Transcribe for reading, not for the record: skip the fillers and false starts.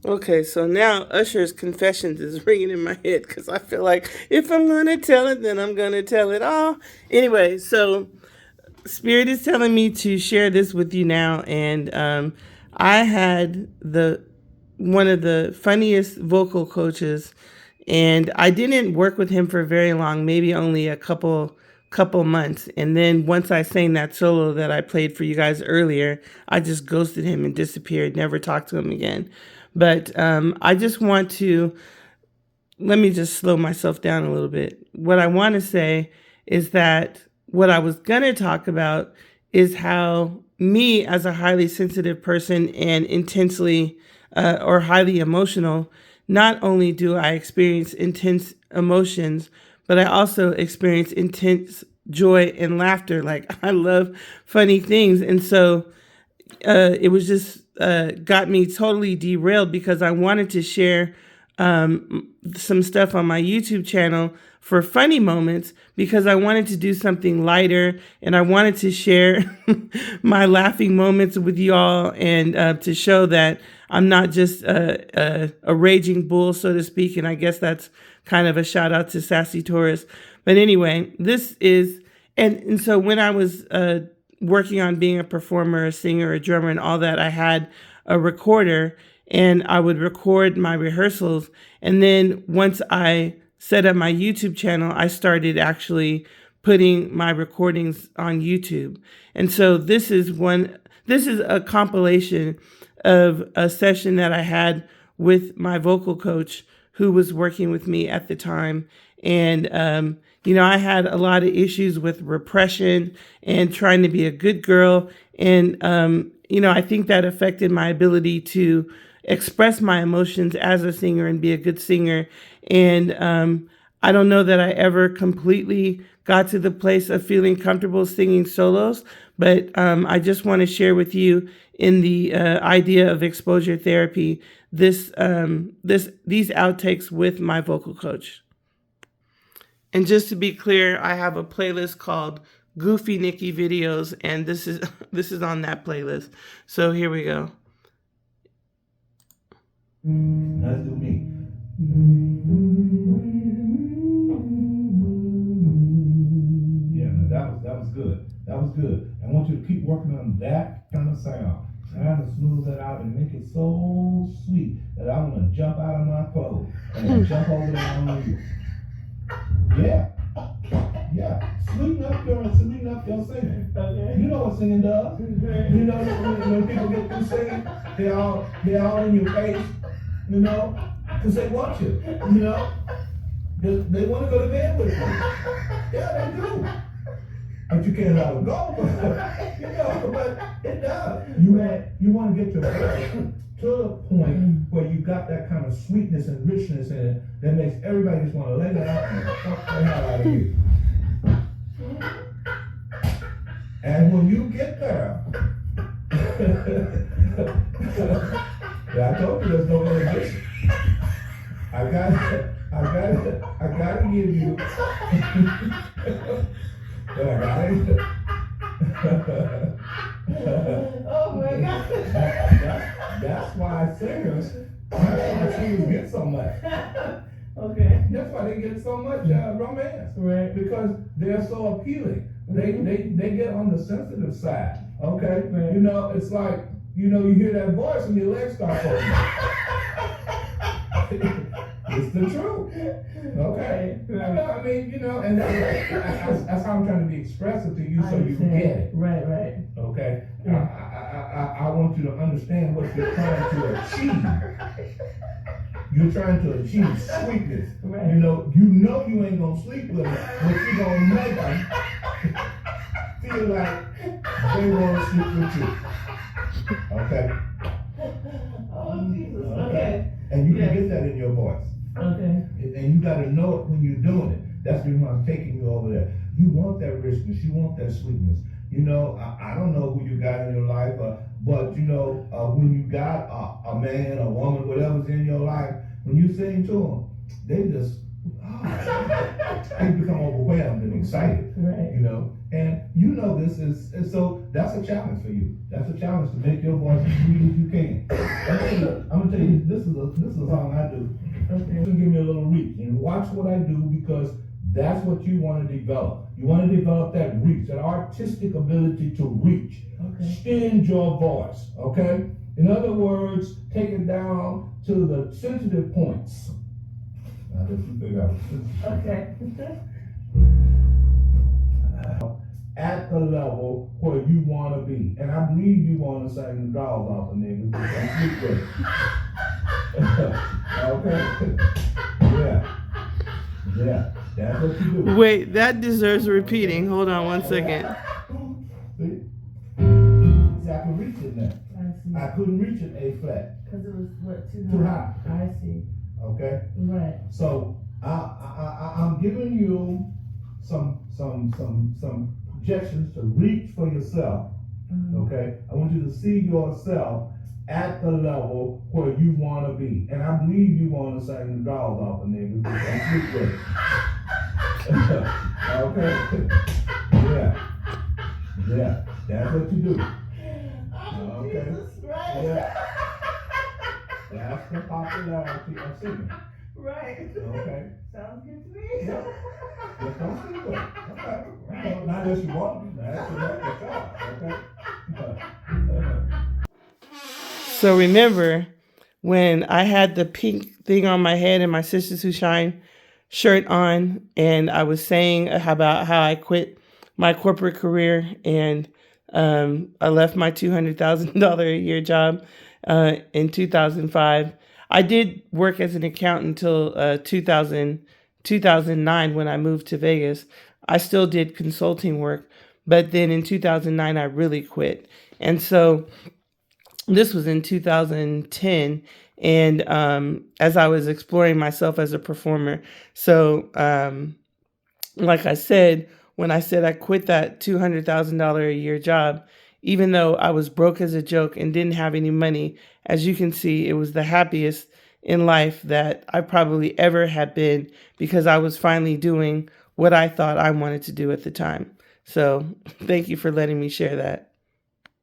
Okay, so now Usher's Confessions is ringing in my head because I feel like if I'm going to tell it, then I'm going to tell it all. Anyway, so Spirit is telling me to share this with you now, and I had the one of the funniest vocal coaches, and I didn't work with him for very long, maybe only a couple months. And then once I sang that solo that I played for you guys earlier, I just ghosted him and disappeared, never talked to him again. But I just want to let me just slow myself down a little bit. What I want to say is that what I was going to talk about is how me, as a highly sensitive person and intensely or highly emotional, not only do I experience intense emotions, but I also experience intense joy and laughter. Like, I love funny things. And so it was just got me totally derailed because I wanted to share some stuff on my YouTube channel for funny moments because I wanted to do something lighter and I wanted to share my laughing moments with y'all and to show that I'm not just a raging bull, so to speak. And I guess that's kind of a shout out to Sassy Taurus. But anyway, this is, and so when I was working on being a performer, a singer, a drummer, and all that, I had a recorder and I would record my rehearsals. And then once I set up my YouTube channel, I started actually putting my recordings on YouTube. And so this is a compilation of a session that I had with my vocal coach who was working with me at the time. And, I had a lot of issues with repression and trying to be a good girl. And, I think that affected my ability to express my emotions as a singer and be a good singer. And I don't know that I ever completely got to the place of feeling comfortable singing solos, but I just want to share with you in the idea of exposure therapy these outtakes with my vocal coach. And just to be clear, I have a playlist called Goofy Nikki Videos, and this is this is on that playlist. So here we go. Let's do me. Yeah, no, that was good. That was good. I want you to keep working on that kind of sound. Trying to smooth that out and make it so sweet that I want to jump out of my clothes and jump over there on you. Yeah, yeah. Sweeten up your singing. Okay. You know what singing does. You know when people get through singing, they all in your face. You know, because they want you. You know, they want to go to bed with you. Yeah, they do. But you can't let them go. But it does. You want to get your voice to the point where you got that kind of sweetness and richness in it that makes everybody just want to lay down and fuck the hell out of you. And when you get there, yeah, I told you there's no inhibition. I gotta give you. But I gotta. Oh my God. That's why singers get so much. Okay. That's why they get so much romance. Right. Because they're so appealing. They get on the sensitive side. Okay. Right. You know, it's like, you hear that voice and your legs start opening. It's the truth. Okay. I mean, and that's how I'm trying to be expressive to you so you can get it. Right. Okay. Yeah. I want you to understand what you're trying to achieve. You're trying to achieve sweetness. Right. You ain't gonna sleep with them, but you're gonna make them feel like they want to sleep with you. Okay. Oh Jesus. Okay. And you can get that in your voice. Okay. And you got to know it when you're doing it. That's the reason I'm taking you over there. You want that richness. You want that sweetness. I don't know who you got in your life, but when you got a man, a woman, whatever's in your life, when you sing to them, they just, You become overwhelmed and excited, right? You know, and you know this is, and so that's a challenge for you. That's a challenge to make your voice as sweet as you can. I'm gonna tell you, this is a song I do. Okay. Give me a little reach and watch what I do, because that's what you want to develop. You want to develop that reach, that artistic ability to reach. Okay. Extend your voice. Okay. In other words, take it down to the sensitive points. Now let you figure out. Okay. At the level where you want to be. And I believe you want to sing the draws off of niggas. Okay. Yeah. Yeah. That's what you do. Wait, that deserves repeating. Hold on one second. See? See, I can reach it now. I couldn't reach it A flat. Because it was what, too high? I see. Okay? Right. So I'm giving you some projections to reach for yourself. Mm-hmm. Okay? I want you to see yourself at the level where you want to be. And I believe you want to sing the draws off of niggas. Okay? Yeah. Yeah. That's what you do. Okay? Right. Yeah. That's the popularity of singing. Right. Okay. Sounds good to me. Yeah. Just don't sing good. Okay. Right. Not as you want to. That's your job. Okay. So remember when I had the pink thing on my head and my Sisters Who Shine shirt on, and I was saying about how I quit my corporate career and I left my $200,000 a year job in 2005. I did work as an accountant until 2009 when I moved to Vegas. I still did consulting work, but then in 2009 I really quit. And so this was in 2010, and as I was exploring myself as a performer. So like I said, when I said I quit that $200,000 a year job, even though I was broke as a joke and didn't have any money, as you can see, it was the happiest in life that I probably ever had been, because I was finally doing what I thought I wanted to do at the time. So thank you for letting me share that.